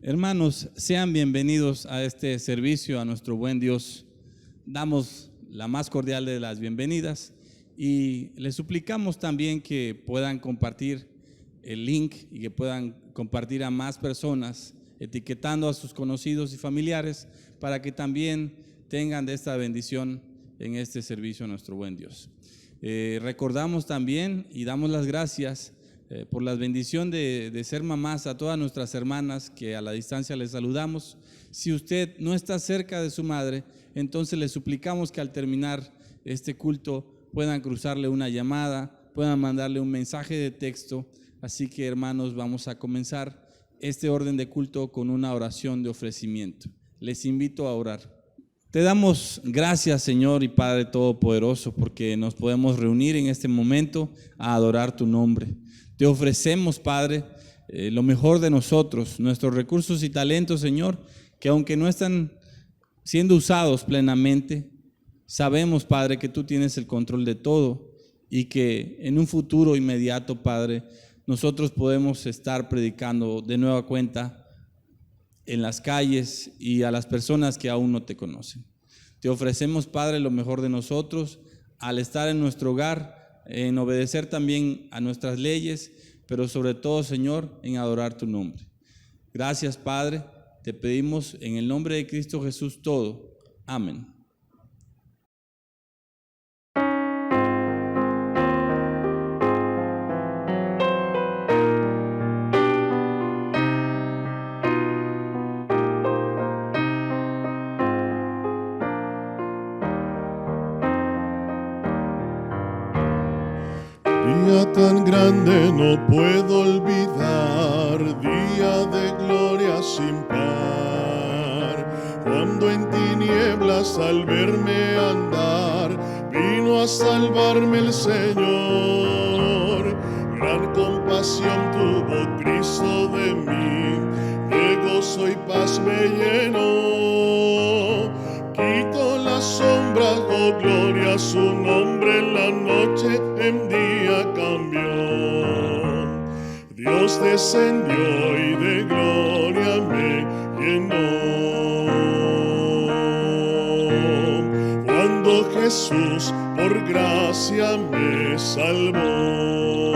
Hermanos, sean bienvenidos a este servicio, a nuestro buen Dios. Damos la más cordial de las bienvenidas y les suplicamos también que puedan compartir el link y que puedan compartir a más personas, etiquetando a sus conocidos y familiares para que también tengan de esta bendición en este servicio a nuestro buen Dios. Recordamos también y damos las gracias por la bendición de ser mamás a todas nuestras hermanas que a la distancia les saludamos. Si usted no está cerca de su madre, entonces le suplicamos que al terminar este culto puedan cruzarle una llamada, puedan mandarle un mensaje de texto. Así que, hermanos, vamos a comenzar este orden de culto con una oración de ofrecimiento. Les invito a orar. Te damos gracias, Señor y Padre Todopoderoso, porque nos podemos reunir en este momento a adorar tu nombre. Te ofrecemos, Padre, lo mejor de nosotros, nuestros recursos y talentos, Señor, que aunque no están siendo usados plenamente, sabemos, Padre, que tú tienes el control de todo y que en un futuro inmediato, Padre, nosotros podemos estar predicando de nueva cuenta en las calles y a las personas que aún no te conocen. Te ofrecemos, Padre, lo mejor de nosotros al estar en nuestro hogar, en obedecer también a nuestras leyes, pero sobre todo, Señor, en adorar tu nombre. Gracias, Padre, te pedimos en el nombre de Cristo Jesús todo. Amén. Día tan grande no puedo olvidar, día de gloria sin par. Cuando en tinieblas al verme andar, vino a salvarme el Señor. Gran compasión tuvo Cristo de mí, de gozo y paz me llenó. Quitó las sombras, oh gloria a su nombre, en la noche en día cambió. Dios descendió y de gloria me llenó. Cuando Jesús por gracia me salvó,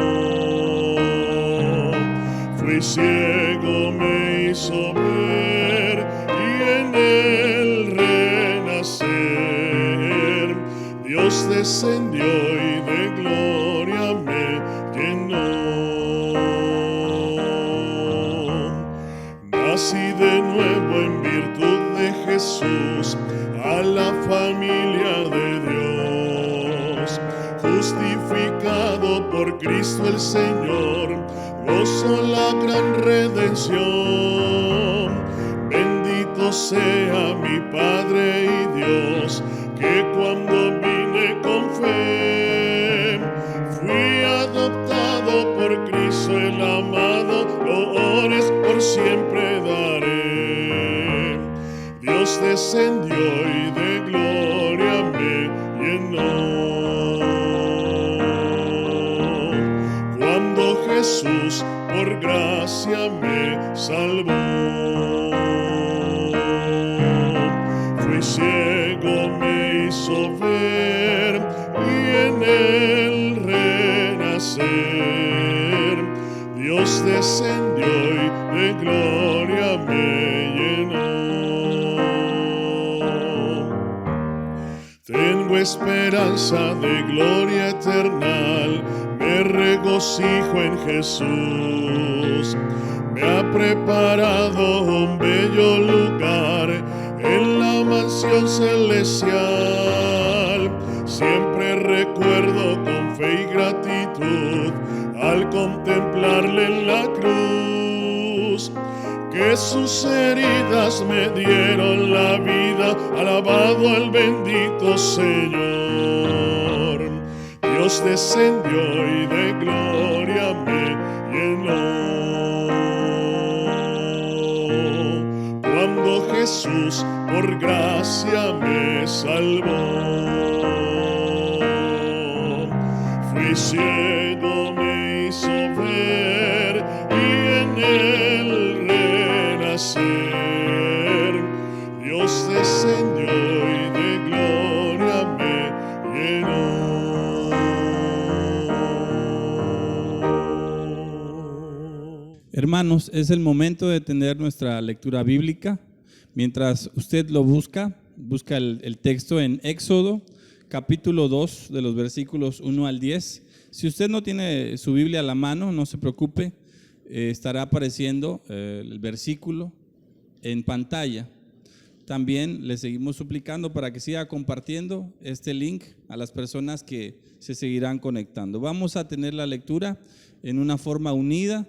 fui ciego, me hizo ver y en él renacer. Dios descendió y de gloria me llenó. Nací de nuevo en virtud de Jesús, a la familia de Dios. Justificado por Cristo el Señor, gozo la gran redención. Bendito sea mi Padre y Dios, que cuando vine con fe, fui adoptado por Cristo el amado, loores por siempre daré. Dios descendió y de gloria me llenó. Cuando Jesús por gracia me salvó, fui ciego, me hizo ver y en él renacer. Dios descendió y de gloria me llenó. Tengo esperanza de gloria eternal, me regocijo en Jesús. Me ha preparado un bello lugar en la mansión celestial. Siempre recuerdo con fe y gratitud al contemplarle en la cruz, que sus heridas me dieron la vida. Alabado al bendito Señor. Dios descendió y de gloria me llenó. Cuando Jesús por gracia me salvó, fui ciego me hizo ver y en él renacer. Dios descendió y de gloria me llenó. Hermanos, es el momento de tener nuestra lectura bíblica. Mientras usted lo busca el texto en Éxodo, capítulo 2, de los versículos 1 al 10. Si usted no tiene su Biblia a la mano, no se preocupe, estará apareciendo el versículo en pantalla. También le seguimos suplicando para que siga compartiendo este link a las personas que se seguirán conectando. Vamos a tener la lectura en una forma unida,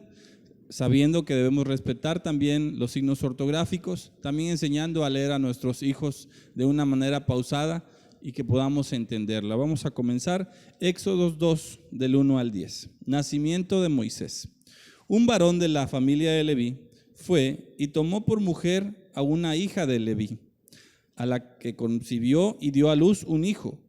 sabiendo que debemos respetar también los signos ortográficos, también enseñando a leer a nuestros hijos de una manera pausada y que podamos entenderla. Vamos a comenzar. Éxodo 2, del 1 al 10. Nacimiento de Moisés. Un varón de la familia de Leví fue y tomó por mujer a una hija de Leví, a la que concibió y dio a luz un hijo.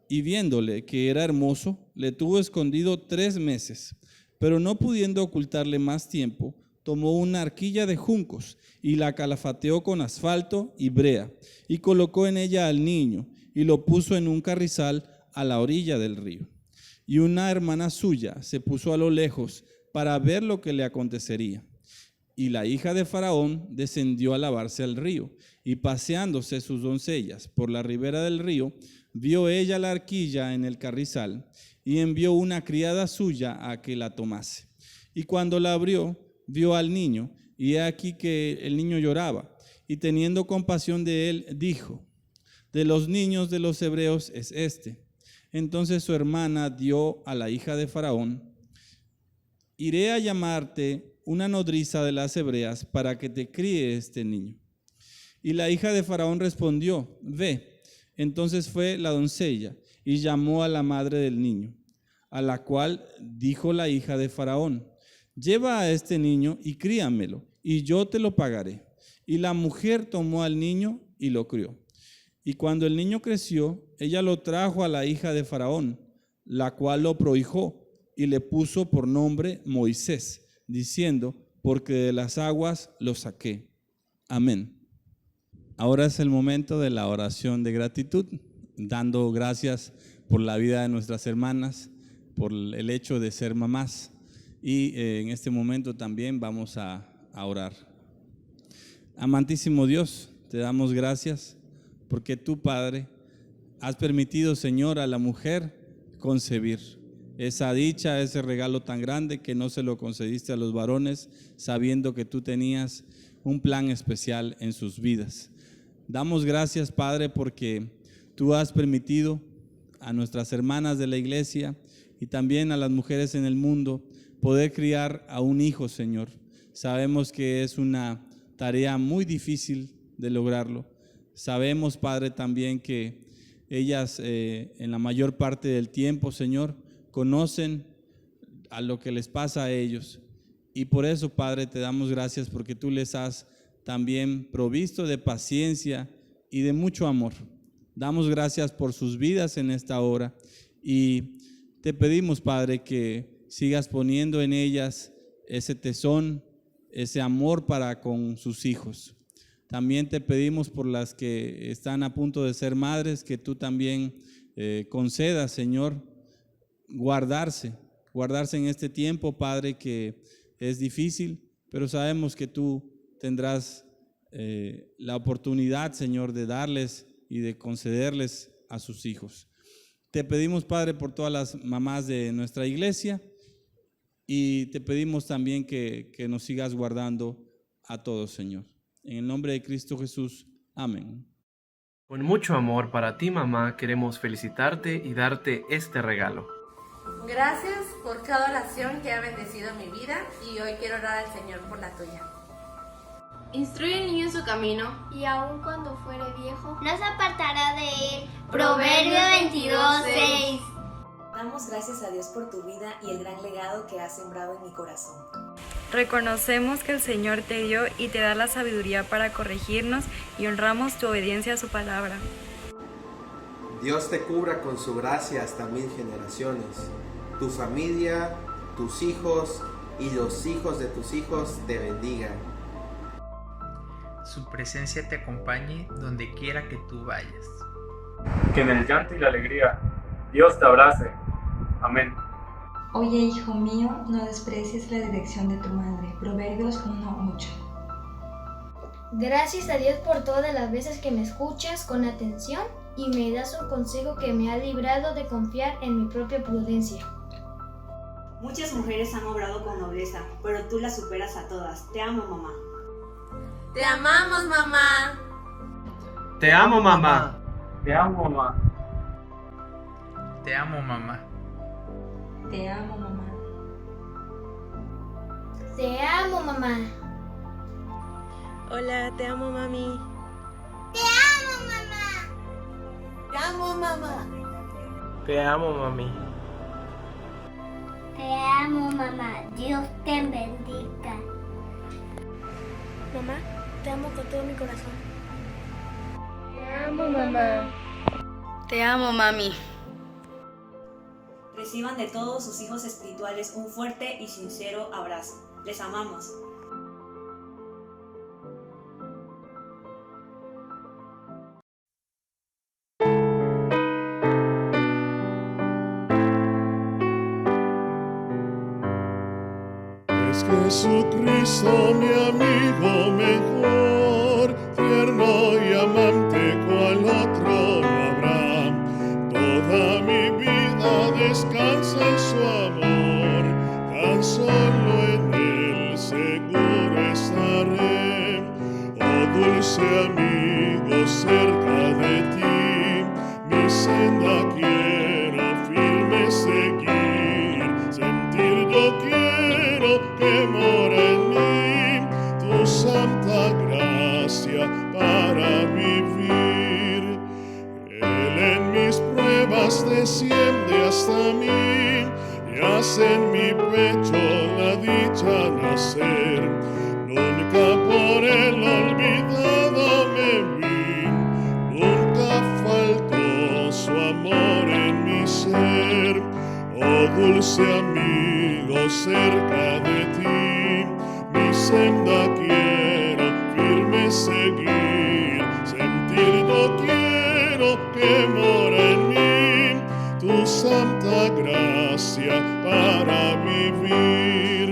Y viéndole que era hermoso, le tuvo escondido 3 meses. Pero no pudiendo ocultarle más tiempo, tomó una arquilla de juncos y la calafateó con asfalto y brea, y colocó en ella al niño, y lo puso en un carrizal a la orilla del río. Y una hermana suya se puso a lo lejos para ver lo que le acontecería. Y la hija de Faraón descendió a lavarse al río, y paseándose sus doncellas por la ribera del río, vio ella la arquilla en el carrizal, y envió una criada suya a que la tomase. Y cuando la abrió, vio al niño, y he aquí que el niño lloraba, y teniendo compasión de él, dijo: de los niños de los hebreos es este. Entonces su hermana dio a la hija de Faraón: iré a llamarte una nodriza de las hebreas para que te críe este niño. Y la hija de Faraón respondió: ve. Entonces fue la doncella y llamó a la madre del niño, a la cual dijo la hija de Faraón: lleva a este niño y críamelo, y yo te lo pagaré. Y la mujer tomó al niño y lo crió. Y cuando el niño creció, ella lo trajo a la hija de Faraón, la cual lo prohijó y le puso por nombre Moisés, diciendo: porque de las aguas lo saqué. Amén. Ahora es el momento de la oración de gratitud, dando gracias por la vida de nuestras hermanas, por el hecho de ser mamás. Y en este momento también vamos a orar. Amantísimo Dios, te damos gracias porque tú, Padre, has permitido, Señor, a la mujer concebir. Esa dicha, ese regalo tan grande que no se lo concediste a los varones, sabiendo que tú tenías un plan especial en sus vidas. Damos gracias, Padre, porque tú has permitido a nuestras hermanas de la iglesia y también a las mujeres en el mundo poder criar a un hijo, Señor. Sabemos que es una tarea muy difícil de lograrlo. Sabemos, Padre, también que ellas en la mayor parte del tiempo, Señor, conocen a lo que les pasa a ellos. Y por eso, Padre, te damos gracias porque tú les has también provisto de paciencia y de mucho amor. Damos gracias por sus vidas en esta hora y te pedimos, Padre, que sigas poniendo en ellas ese tesón, ese amor para con sus hijos. También te pedimos por las que están a punto de ser madres, que tú también concedas, Señor, guardarse en este tiempo, Padre, que es difícil, pero sabemos que tú tendrás la oportunidad, Señor, de darles y de concederles a sus hijos. Te pedimos, Padre, por todas las mamás de nuestra iglesia y te pedimos también que nos sigas guardando a todos, Señor. En el nombre de Cristo Jesús. Amén. Con mucho amor para ti, mamá, queremos felicitarte y darte este regalo. Gracias por cada oración que ha bendecido mi vida y hoy quiero orar al Señor por la tuya. Instruye al niño en su camino, y aun cuando fuere viejo, no se apartará de él. Proverbio 22:6. Damos gracias a Dios por tu vida y el gran legado que has sembrado en mi corazón. Reconocemos que el Señor te dio y te da la sabiduría para corregirnos y honramos tu obediencia a su palabra. Dios te cubra con su gracia hasta 1000 generaciones tu familia, tus hijos y los hijos de tus hijos te bendigan. Su presencia te acompañe donde quiera que tú vayas. Que en el llanto y la alegría Dios te abrace. Amén. Oye, hijo mío, no desprecies la dirección de tu madre. Proverbios 1:8. Gracias a Dios por todas las veces que me escuchas con atención y me das un consejo que me ha librado de confiar en mi propia prudencia. Muchas mujeres han obrado con nobleza, pero tú las superas a todas. Te amo, mamá. Te amamos, mamá. Te amo, mamá. Te amo, mamá. Te amo, mamá. Te amo, mamá. Te amo, mamá. Hola, te amo, mami. Te amo, mamá. Te amo, mamá. Te amo, mami. Te amo, mamá. Dios te bendiga. Mamá, te amo con todo mi corazón. Te amo, mamá. Te amo, mami. Reciban de todos sus hijos espirituales un fuerte y sincero abrazo. Les amamos. Es Jesucristo mi amigo mejor, tierno y amante cual otro no habrá. Toda mi vida descansa en su amor, tan solo en él seguro estaré. Oh dulce amigo, cerca de ti, mi senda quiero firme seguir, sentir yo quiero que mora en mí tu santa gracia para vivir. Él en mis pruebas desciende hasta mí y hace en mi pecho la dicha nacer. Nunca por él olvidado me vi, nunca faltó su amor en mi ser. Oh dulce amigo, cerca de ti, mi senda quiero firme seguir, sentir yo quiero que mora en mí tu santa gracia para vivir.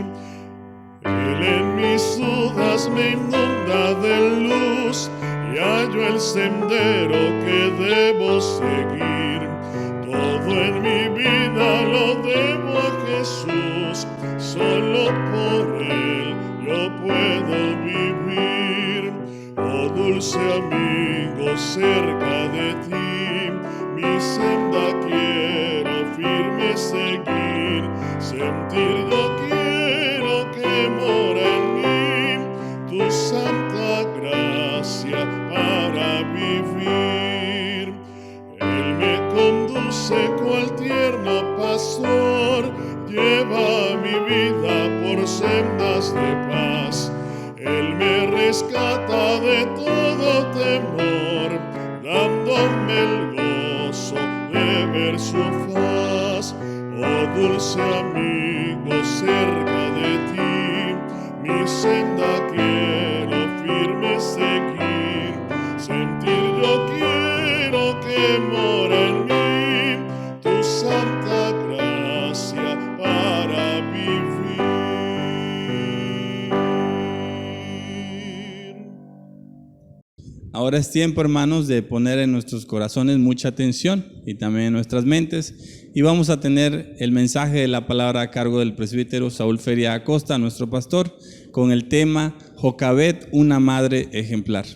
Él en mis dudas me inunda de luz y hallo el sendero que debo seguir. Todo en mi vida lo debo a Jesús, solo por él yo puedo vivir. Oh dulce amigo, cerca de ti, mi senda quiero firme seguir, sentir yo quiero que mora en mí tu santa gracia para vivir. Él me conduce cual tierno pastor, lleva mi vida por sendas de paz. Él me rescata de todo temor, dándome el gozo de ver su faz. Oh dulce amigo, cerca de ti, mi senda quiero firme seguir, sentir yo quiero que mora en mí tu santa gracia para vivir. Ahora es tiempo, hermanos, de poner en nuestros corazones mucha atención y también en nuestras mentes, y vamos a tener el mensaje de la palabra a cargo del presbítero Saúl Feria Acosta, nuestro pastor, con el tema Jocabet, una madre ejemplar.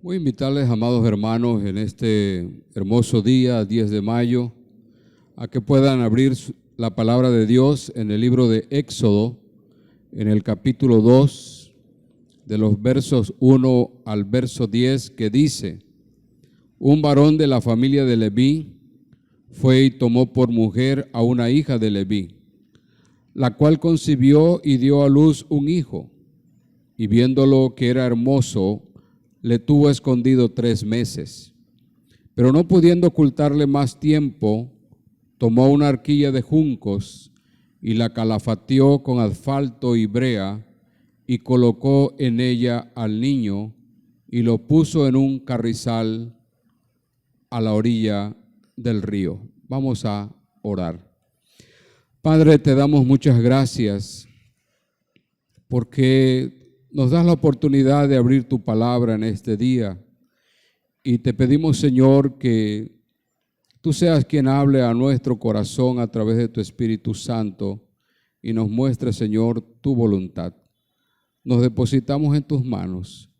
Voy a invitarles, amados hermanos, en este hermoso día, 10 de mayo, a que puedan abrir la palabra de Dios en el libro de Éxodo, en el capítulo 2, de los versos 1 al verso 10, que dice: un varón de la familia de Leví fue y tomó por mujer a una hija de Leví, la cual concibió y dio a luz un hijo, y viéndolo que era hermoso, le tuvo escondido 3 meses. Pero no pudiendo ocultarle más tiempo, tomó una arquilla de juncos y la calafateó con asfalto y brea y colocó en ella al niño y lo puso en un carrizal a la orilla del río. Vamos a orar. Padre, te damos muchas gracias porque nos das la oportunidad de abrir tu palabra en este día y te pedimos, Señor, que tú seas quien hable a nuestro corazón a través de tu Espíritu Santo y nos muestre, Señor, tu voluntad. Nos depositamos en tus manos,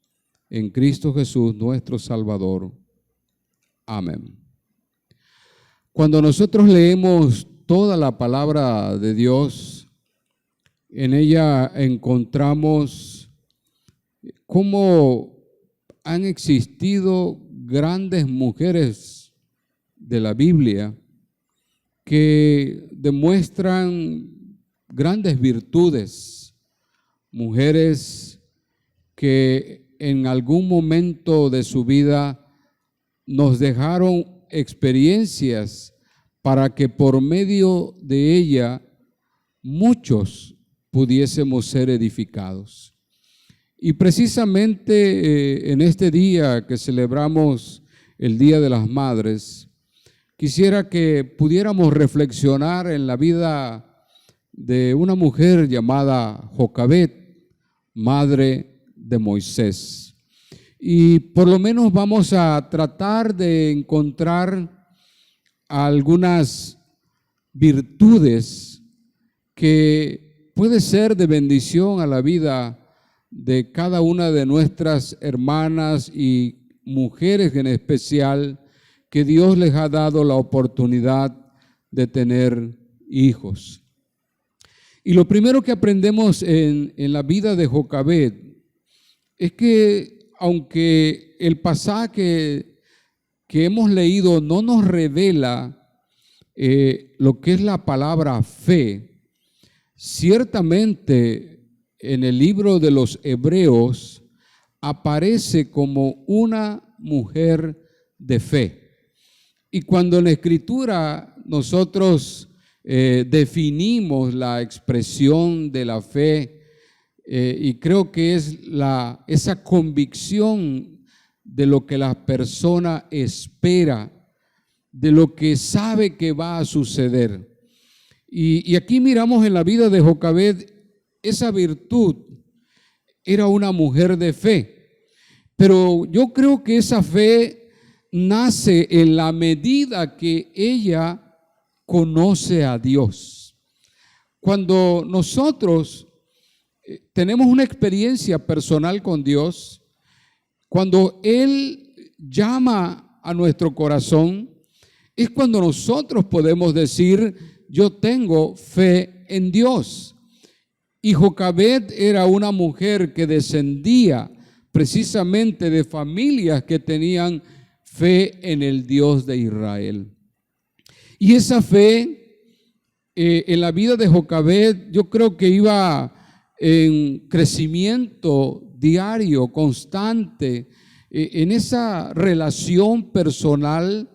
en Cristo Jesús, nuestro Salvador. Amén. Cuando nosotros leemos toda la palabra de Dios, en ella encontramos cómo han existido grandes mujeres de la Biblia que demuestran grandes virtudes, mujeres que en algún momento de su vida nos dejaron experiencias para que por medio de ella muchos pudiésemos ser edificados. Y precisamente en este día que celebramos el Día de las Madres, quisiera que pudiéramos reflexionar en la vida de una mujer llamada Jocabet, madre de Moisés. Y por lo menos vamos a tratar de encontrar algunas virtudes que puede ser de bendición a la vida de cada una de nuestras hermanas y mujeres en especial que Dios les ha dado la oportunidad de tener hijos. Y lo primero que aprendemos en la vida de Jocabet es que aunque el pasaje que hemos leído no nos revela lo que es la palabra fe, ciertamente en el libro de los Hebreos aparece como una mujer de fe. Y cuando en la Escritura nosotros definimos la expresión de la fe, y creo que es esa convicción de lo que la persona espera, de lo que sabe que va a suceder. Y aquí miramos en la vida de Jocabet esa virtud. Era una mujer de fe, pero yo creo que esa fe nace en la medida que ella conoce a Dios. Cuando nosotros tenemos una experiencia personal con Dios, cuando Él llama a nuestro corazón, es cuando nosotros podemos decir, yo tengo fe en Dios. Y Jocabet era una mujer que descendía precisamente de familias que tenían fe en el Dios de Israel. Y esa fe en la vida de Jocabet yo creo que iba en crecimiento diario, constante, en esa relación personal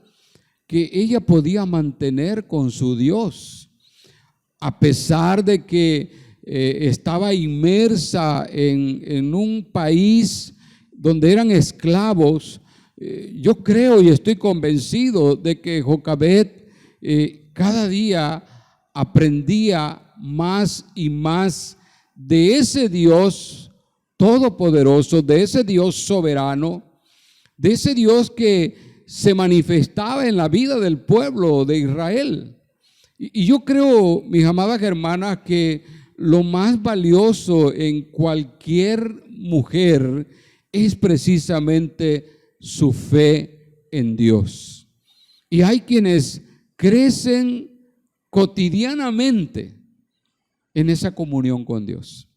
que ella podía mantener con su Dios, a pesar de que estaba inmersa en un país donde eran esclavos. Yo creo y estoy convencido de que Jocabet cada día aprendía más y más de ese Dios todopoderoso, de ese Dios soberano, de ese Dios que se manifestaba en la vida del pueblo de Israel. Y yo creo, mis amadas hermanas, que lo más valioso en cualquier mujer es precisamente su fe en Dios. Y hay quienes crecen cotidianamente en esa comunión con Dios.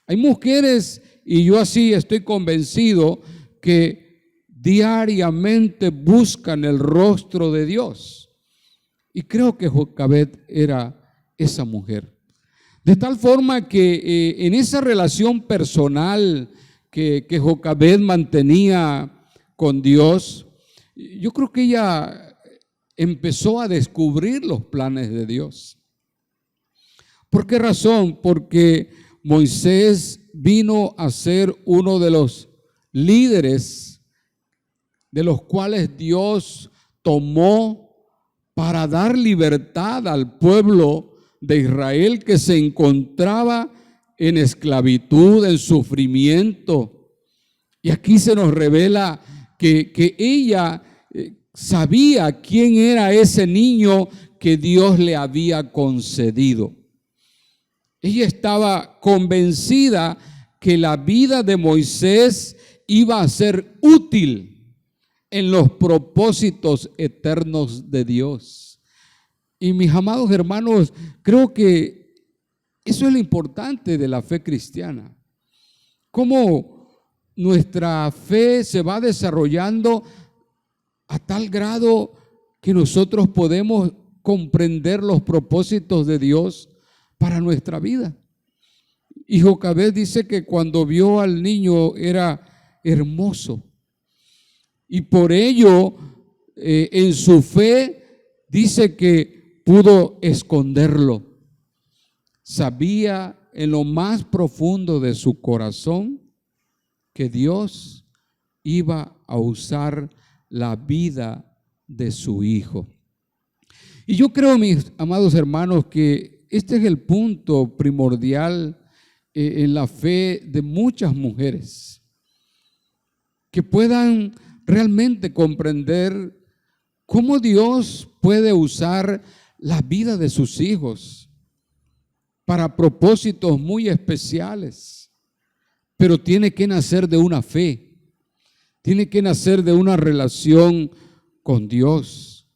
Hay mujeres, y yo así estoy convencido, que diariamente buscan el rostro de Dios. Y creo que Jocabet era esa mujer. De tal forma que en esa relación personal que Jocabet mantenía con Dios, yo creo que ella empezó a descubrir los planes de Dios. ¿Por qué razón? Porque Moisés vino a ser uno de los líderes de los cuales Dios tomó para dar libertad al pueblo de Israel que se encontraba en esclavitud, en sufrimiento. Y aquí se nos revela que ella sabía quién era ese niño que Dios le había concedido. Ella estaba convencida que la vida de Moisés iba a ser útil en los propósitos eternos de Dios. Y mis amados hermanos, creo que eso es lo importante de la fe cristiana. Cómo nuestra fe se va desarrollando a tal grado que nosotros podemos comprender los propósitos de Dios para nuestra vida. Y Jocabed dice que cuando vio al niño era hermoso. Y por ello, en su fe, dice que pudo esconderlo. Sabía en lo más profundo de su corazón que Dios iba a usar la vida de su hijo. Y yo creo, mis amados hermanos, que este es el punto primordial en la fe de muchas mujeres, que puedan realmente comprender cómo Dios puede usar la vida de sus hijos para propósitos muy especiales, pero tiene que nacer de una fe, tiene que nacer de una relación con Dios,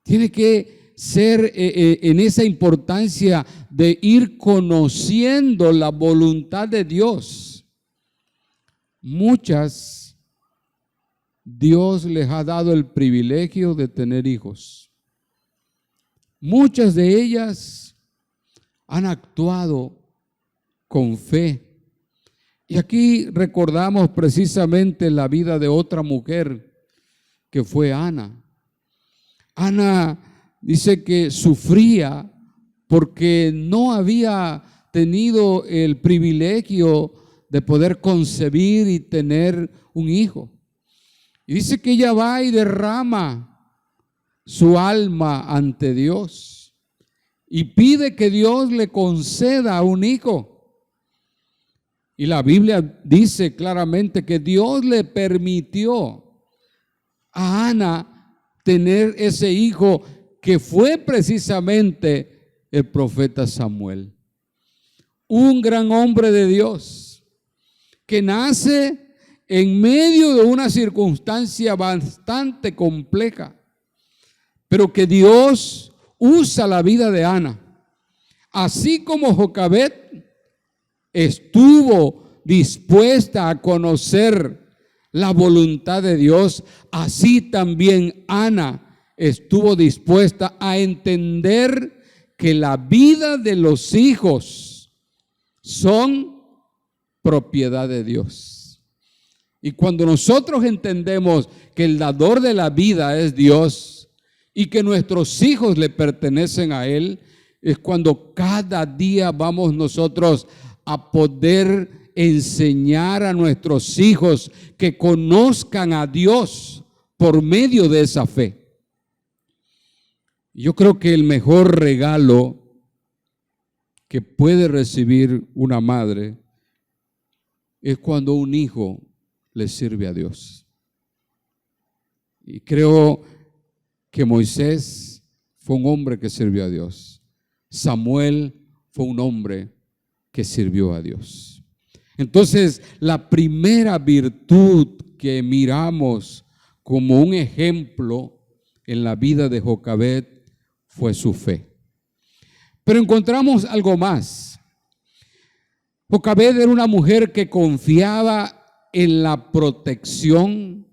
tiene que ser en esa importancia de ir conociendo la voluntad de Dios. Muchas, Dios les ha dado el privilegio de tener hijos. Muchas de ellas han actuado con fe. Y aquí recordamos precisamente la vida de otra mujer que fue Ana. Ana dice que sufría porque no había tenido el privilegio de poder concebir y tener un hijo. Y dice que ella va y derrama su alma ante Dios y pide que Dios le conceda un hijo. Y la Biblia dice claramente que Dios le permitió a Ana tener ese hijo que fue precisamente el profeta Samuel. Un gran hombre de Dios que nace en medio de una circunstancia bastante compleja, pero que Dios usa la vida de Ana. Así como Jocabed estuvo dispuesta a conocer la voluntad de Dios, así también Ana estuvo dispuesta a entender que la vida de los hijos son propiedad de Dios. Y cuando nosotros entendemos que el dador de la vida es Dios y que nuestros hijos le pertenecen a Él, es cuando cada día vamos nosotros a poder enseñar a nuestros hijos que conozcan a Dios por medio de esa fe. Yo creo que el mejor regalo que puede recibir una madre es cuando un hijo le sirve a Dios. Y creo que Moisés fue un hombre que sirvió a Dios. Samuel fue un hombre que sirvió a Dios. Entonces, la primera virtud que miramos como un ejemplo en la vida de Jocabed fue su fe. Pero encontramos algo más. Jocabed era una mujer que confiaba en la protección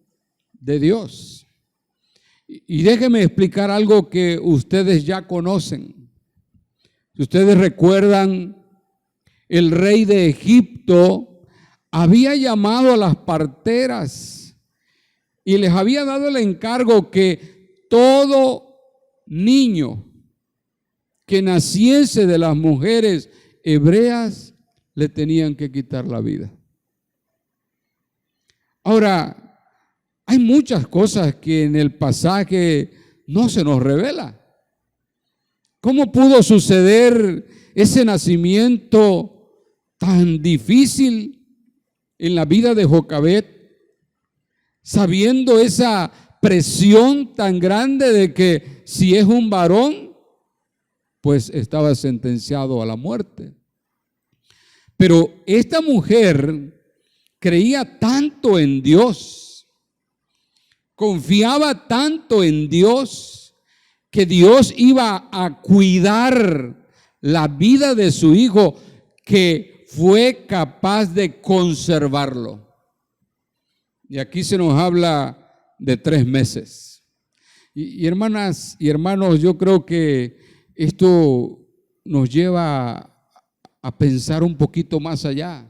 de Dios. Y déjenme explicar algo que ustedes ya conocen. Si ustedes recuerdan, el rey de Egipto había llamado a las parteras y les había dado el encargo que todo niño que naciese de las mujeres hebreas le tenían que quitar la vida. Ahora, hay muchas cosas que en el pasaje no se nos revela. ¿Cómo pudo suceder ese nacimiento tan difícil en la vida de Jocabed, sabiendo esa presión tan grande de que si es un varón, pues estaba sentenciado a la muerte? Pero esta mujer creía tanto en Dios, confiaba tanto en Dios, que Dios iba a cuidar la vida de su hijo, que fue capaz de conservarlo. Y aquí se nos habla de 3 meses. Y hermanas y hermanos, yo creo que esto nos lleva a pensar un poquito más allá.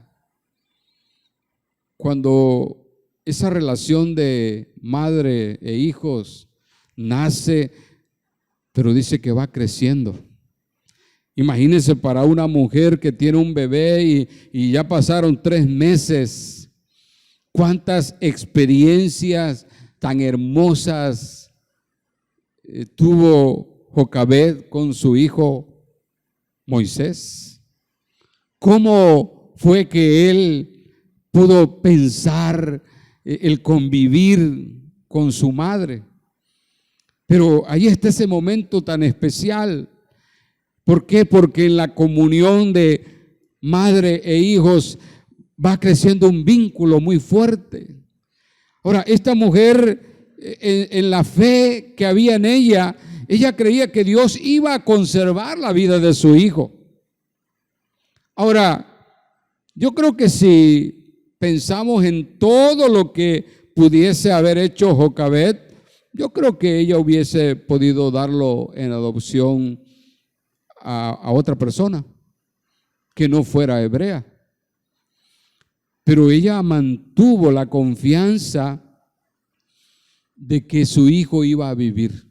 Cuando esa relación de madre e hijos nace, pero dice que va creciendo. Imagínense para una mujer que tiene un bebé y ya pasaron 3 meses, cuántas experiencias tan hermosas tuvo Jocabed con su hijo Moisés. ¿Cómo fue que él pudo pensar el convivir con su madre? Pero ahí está ese momento tan especial. ¿Por qué? Porque en la comunión de madre e hijos va creciendo un vínculo muy fuerte. Ahora, esta mujer, en la fe que había en ella creía que Dios iba a conservar la vida de su hijo. Ahora, yo creo que si pensamos en todo lo que pudiese haber hecho Jocabed, yo creo que ella hubiese podido darlo en adopción a otra persona que no fuera hebrea. Pero ella mantuvo la confianza de que su hijo iba a vivir.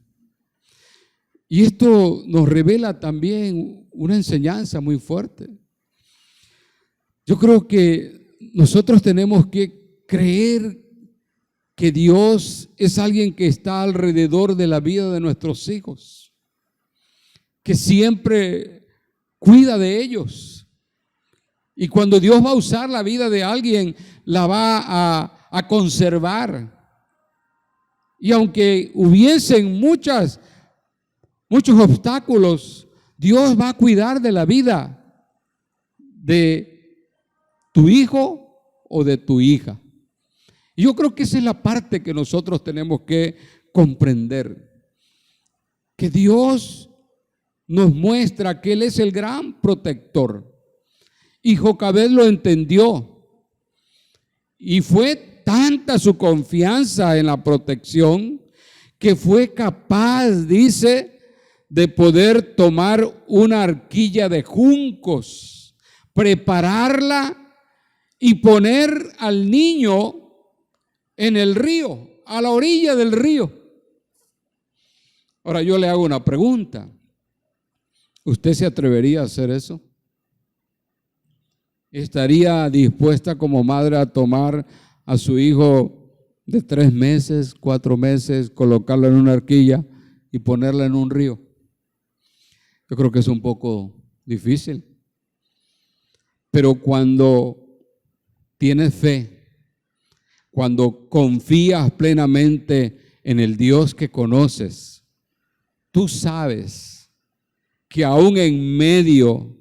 Y esto nos revela también una enseñanza muy fuerte. Yo creo que nosotros tenemos que creer que Dios es alguien que está alrededor de la vida de nuestros hijos, que siempre cuida de ellos. Y cuando Dios va a usar la vida de alguien, la va a conservar. Y aunque hubiesen muchos obstáculos, Dios va a cuidar de la vida de tu hijo o de tu hija. Y yo creo que esa es la parte que nosotros tenemos que comprender. Que Dios nos muestra que Él es el gran protector. Y Jocabed lo entendió. Y fue tanta su confianza en la protección que fue capaz, dice, de poder tomar una arquilla de juncos, prepararla y poner al niño en el río, a la orilla del río. Ahora yo le hago una pregunta. ¿Usted se atrevería a hacer eso? ¿Estaría dispuesta como madre a tomar a su hijo de 3 meses, 4 meses, colocarlo en una arquilla y ponerla en un río? Yo creo que es un poco difícil. Pero cuando tienes fe, cuando confías plenamente en el Dios que conoces, tú sabes que aún en medio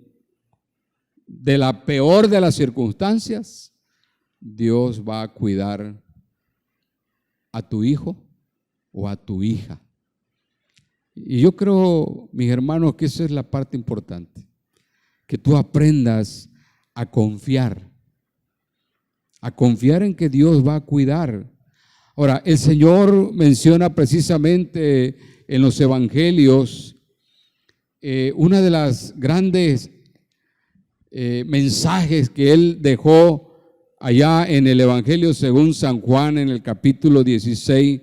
de la peor de las circunstancias, Dios va a cuidar a tu hijo o a tu hija. Y yo creo, mis hermanos, que esa es la parte importante, que tú aprendas a confiar en que Dios va a cuidar. Ahora, el Señor menciona precisamente en los evangelios una de las grandes mensajes que Él dejó allá en el Evangelio según San Juan, en el capítulo 16,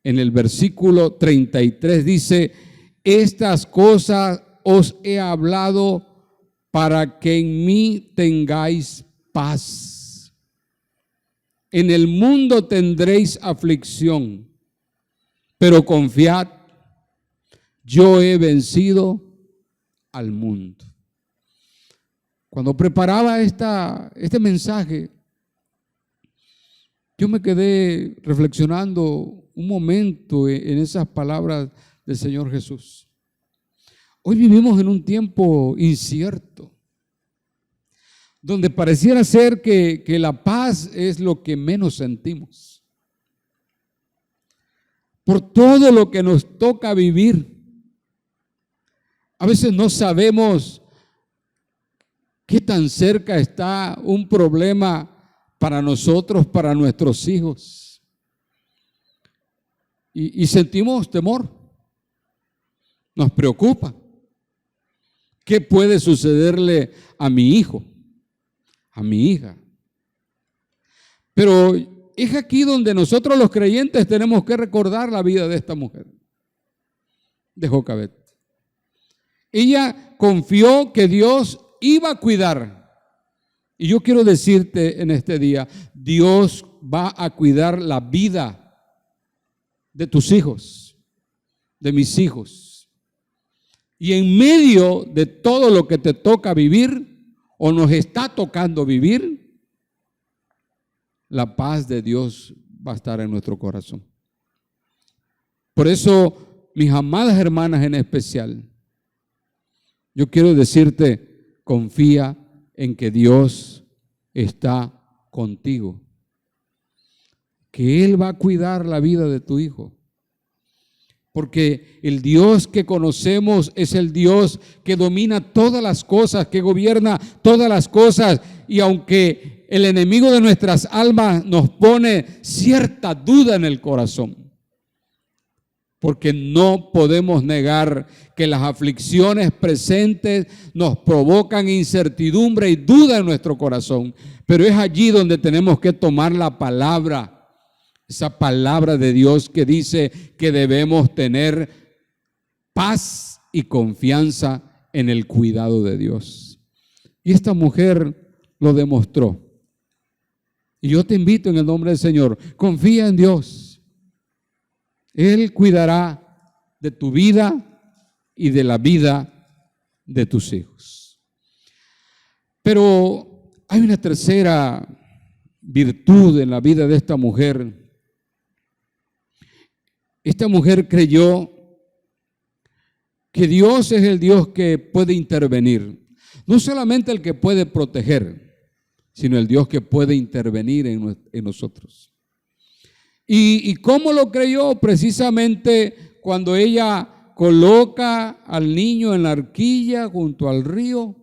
en el versículo 33 dice: estas cosas os he hablado para que en mí tengáis paz. En el mundo tendréis aflicción, pero confiad, yo he vencido al mundo. Cuando preparaba este mensaje, yo me quedé reflexionando un momento en esas palabras del Señor Jesús. Hoy vivimos en un tiempo incierto, donde pareciera ser que la paz es lo que menos sentimos. Por todo lo que nos toca vivir, a veces no sabemos qué tan cerca está un problema para nosotros, para nuestros hijos. Y sentimos temor, nos preocupa. ¿Qué puede sucederle a mi hijo, a mi hija? Pero es aquí donde nosotros los creyentes tenemos que recordar la vida de esta mujer, de Jocabed. Ella confió que Dios iba a cuidar. Y yo quiero decirte en este día, Dios va a cuidar la vida de tus hijos, de mis hijos. Y en medio de todo lo que te toca vivir o nos está tocando vivir, la paz de Dios va a estar en nuestro corazón. Por eso, mis amadas hermanas en especial, yo quiero decirte, confía en que Dios está contigo, que Él va a cuidar la vida de tu hijo. Porque el Dios que conocemos es el Dios que domina todas las cosas, que gobierna todas las cosas. Y aunque el enemigo de nuestras almas nos pone cierta duda en el corazón, porque no podemos negar que las aflicciones presentes nos provocan incertidumbre y duda en nuestro corazón. Pero es allí donde tenemos que tomar la palabra, esa palabra de Dios que dice que debemos tener paz y confianza en el cuidado de Dios. Y esta mujer lo demostró. Y yo te invito en el nombre del Señor, confía en Dios. Él cuidará de tu vida y de la vida de tus hijos. Pero hay una tercera virtud en la vida de esta mujer. Esta mujer creyó que Dios es el Dios que puede intervenir. No solamente el que puede proteger, sino el Dios que puede intervenir en nosotros. ¿Y cómo lo creyó? Precisamente cuando ella coloca al niño en la arquilla junto al río.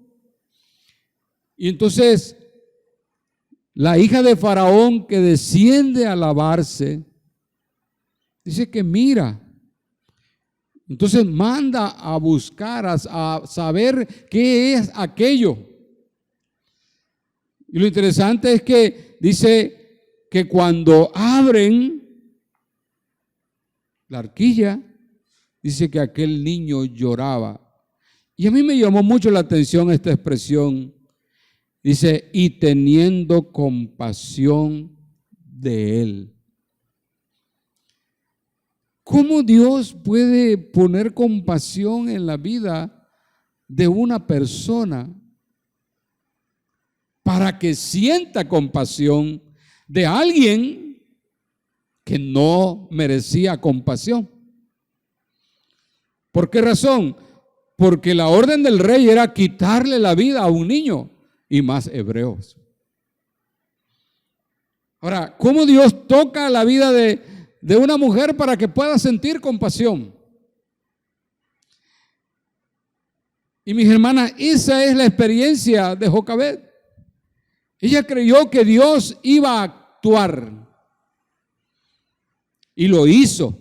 Y entonces la hija de Faraón que desciende a lavarse, dice que mira. Entonces manda a buscar, a saber qué es aquello. Y lo interesante es que dice que cuando abren la arquilla, dice que aquel niño lloraba. Y a mí me llamó mucho la atención esta expresión. Dice, y teniendo compasión de él. ¿Cómo Dios puede poner compasión en la vida de una persona para que sienta compasión de alguien que no merecía compasión? ¿Por qué razón? Porque la orden del rey era quitarle la vida a un niño, y más hebreos. Ahora, ¿cómo Dios toca la vida de una mujer para que pueda sentir compasión? Y mis hermanas, esa es la experiencia de Jocabed. Ella creyó que Dios iba a actuar y lo hizo.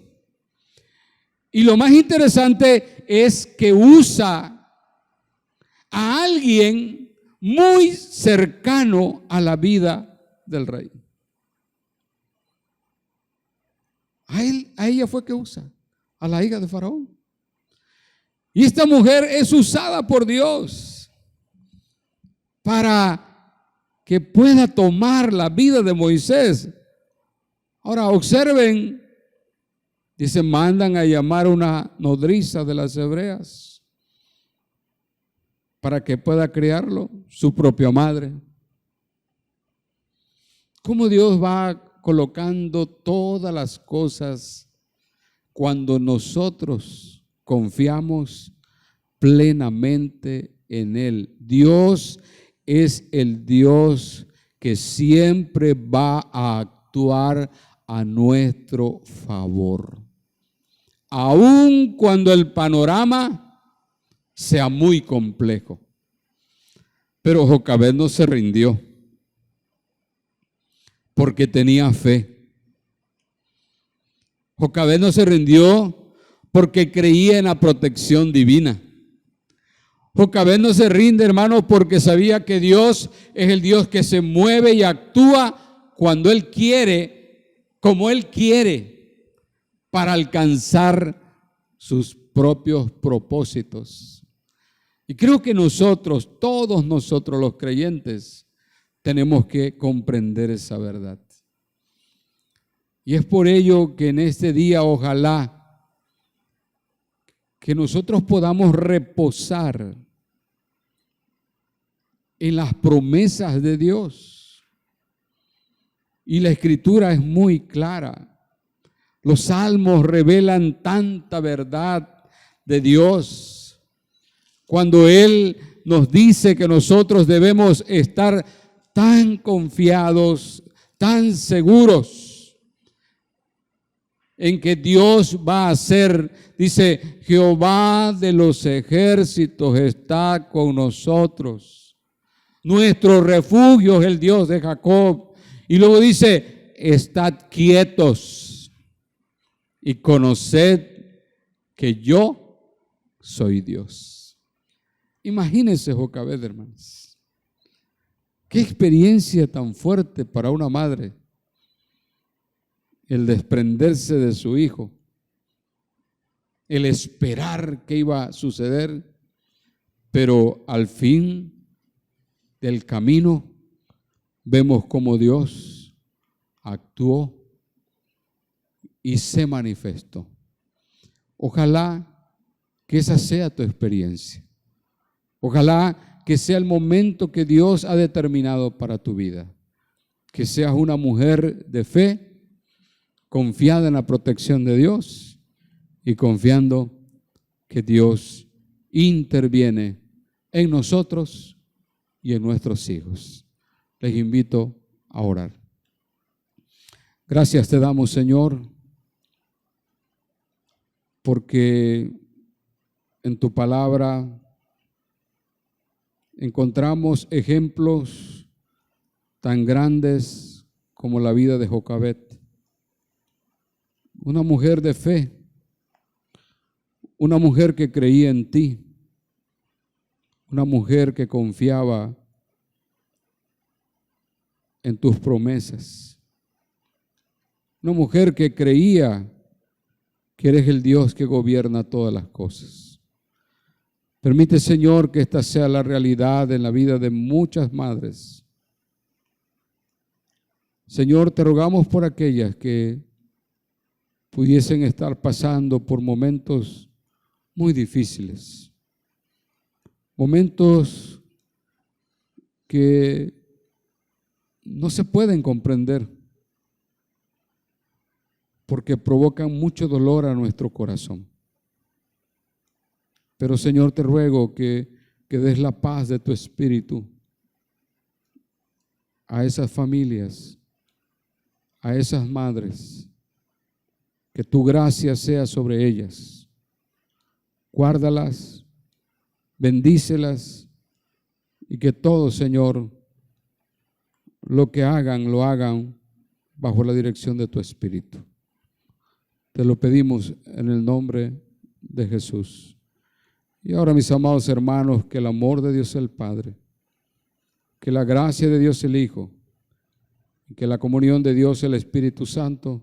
Y lo más interesante es que usa a alguien muy cercano a la vida del rey. A ella fue que usa, a la hija de Faraón. Y esta mujer es usada por Dios para que pueda tomar la vida de Moisés. Ahora observen, dice, mandan a llamar una nodriza de las hebreas para que pueda criarlo, su propia madre. ¿Cómo Dios va colocando todas las cosas cuando nosotros confiamos plenamente en Él? Dios es el Dios que siempre va a actuar a nuestro favor, aun cuando el panorama sea muy complejo. Pero Jocabed no se rindió, porque tenía fe. Jocabed no se rindió porque creía en la protección divina. Jocabed no se rinde, hermano, porque sabía que Dios es el Dios que se mueve y actúa cuando Él quiere, como Él quiere, para alcanzar sus propios propósitos. Y creo que nosotros, todos nosotros los creyentes, tenemos que comprender esa verdad. Y es por ello que en este día ojalá que nosotros podamos reposar en las promesas de Dios. Y la Escritura es muy clara. Los salmos revelan tanta verdad de Dios. Cuando Él nos dice que nosotros debemos estar tan confiados, tan seguros en que Dios va a hacer, dice, Jehová de los ejércitos está con nosotros. Nuestro refugio es el Dios de Jacob. Y luego dice, estad quietos y conoced que yo soy Dios. Imagínense Jocabed, hermanos. Qué experiencia tan fuerte para una madre el desprenderse de su hijo, el esperar qué iba a suceder, pero al fin del camino vemos cómo Dios actuó y se manifestó. Ojalá que esa sea tu experiencia. Ojalá que sea el momento que Dios ha determinado para tu vida. Que seas una mujer de fe, confiada en la protección de Dios y confiando que Dios interviene en nosotros y en nuestros hijos. Les invito a orar. Gracias te damos, Señor, porque en tu palabra encontramos ejemplos tan grandes como la vida de Jocabed, una mujer de fe, una mujer que creía en ti, una mujer que confiaba en tus promesas, una mujer que creía que eres el Dios que gobierna todas las cosas. Permite, Señor, que esta sea la realidad en la vida de muchas madres. Señor, te rogamos por aquellas que pudiesen estar pasando por momentos muy difíciles, momentos que no se pueden comprender porque provocan mucho dolor a nuestro corazón. Pero Señor, te ruego que des la paz de tu espíritu a esas familias, a esas madres, que tu gracia sea sobre ellas. Guárdalas, bendícelas y que todo, Señor, lo que hagan, lo hagan bajo la dirección de tu espíritu. Te lo pedimos en el nombre de Jesús. Y ahora, mis amados hermanos, que el amor de Dios el Padre, que la gracia de Dios el Hijo, y que la comunión de Dios el Espíritu Santo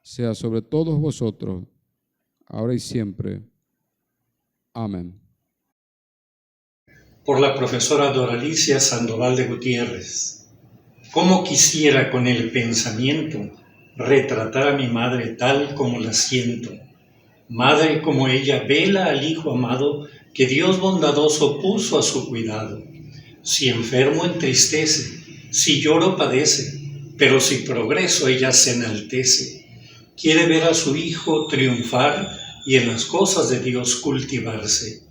sea sobre todos vosotros, ahora y siempre. Amén. Por la profesora Doralicia Sandoval de Gutiérrez. Cómo quisiera con el pensamiento retratar a mi madre tal como la siento. Madre como ella vela al Hijo amado que Dios bondadoso puso a su cuidado. Si enfermo entristece, si lloro padece, pero si progreso ella se enaltece. Quiere ver a su Hijo triunfar y en las cosas de Dios cultivarse.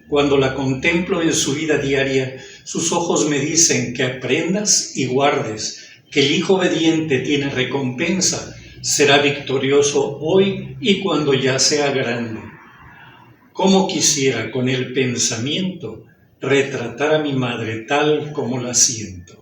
Cuando la contemplo en su vida diaria, sus ojos me dicen que aprendas y guardes, que el Hijo obediente tiene recompensa, será victorioso hoy y cuando ya sea grande. Cómo quisiera con el pensamiento retratar a mi madre tal como la siento.